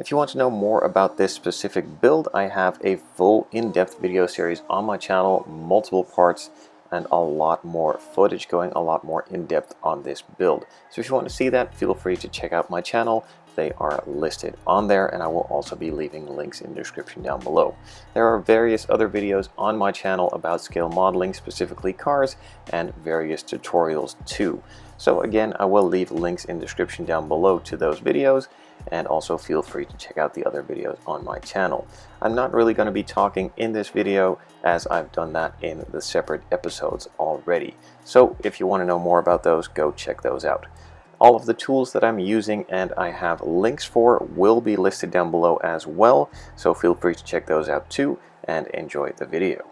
If you want to know more about this specific build, I have a full in-depth video series on my channel, multiple parts, and a lot more footage going a lot more in-depth on this build. So if you want to see that, feel free to check out my channel. They are listed on there, and I will also be leaving links in the description down below. There are various other videos on my channel about scale modeling, specifically cars, and various tutorials too. So again, I will leave links in the description down below to those videos, and also feel free to check out the other videos on my channel. I'm not really going to be talking in this video, as I've done that in the separate episodes already. So if you want to know more about those, go check those out. All of the tools that I'm using and I have links for will be listed down below as well, so feel free to check those out too, and enjoy the video.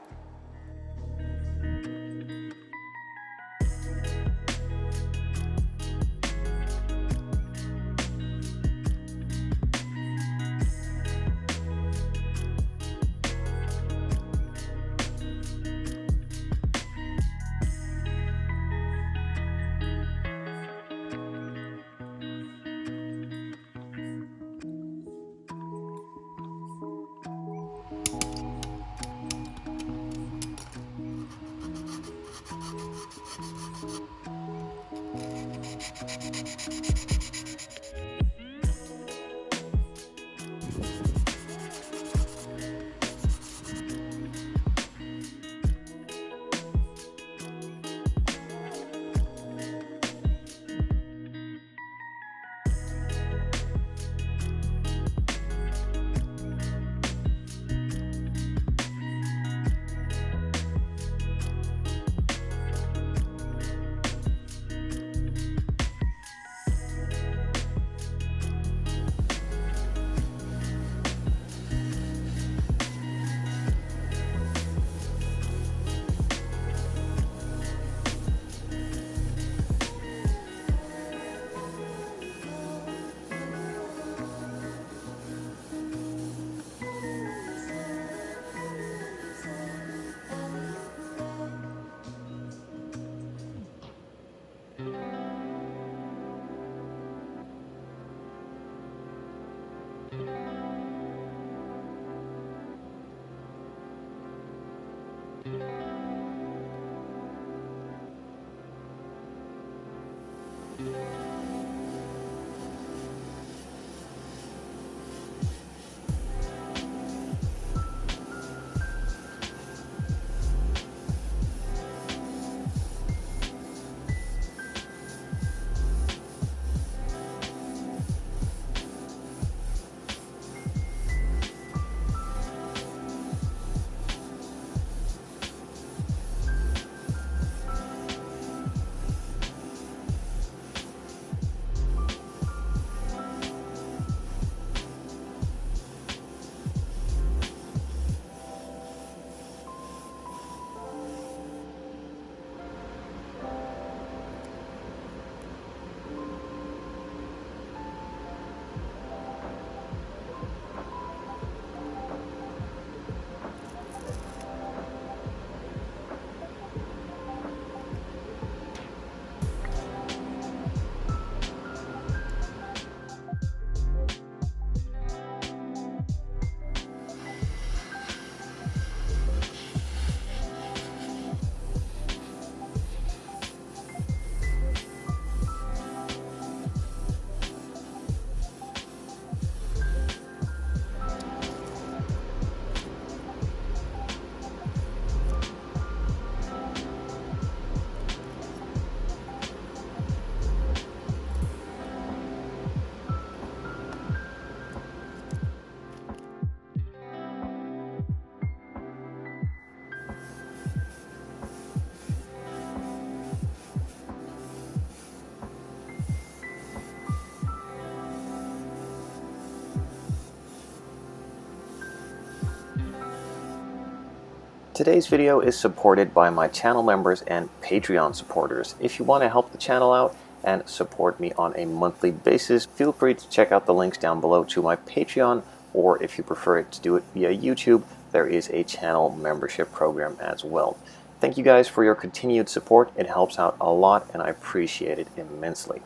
Today's video is supported by my channel members and Patreon supporters. If you want to help the channel out and support me on a monthly basis, feel free to check out the links down below to my Patreon, or if you prefer to do it via YouTube, there is a channel membership program as well. Thank you guys for your continued support. It helps out a lot and I appreciate it immensely.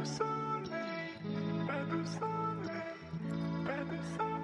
du soleil, pas de soleil, pas de soleil.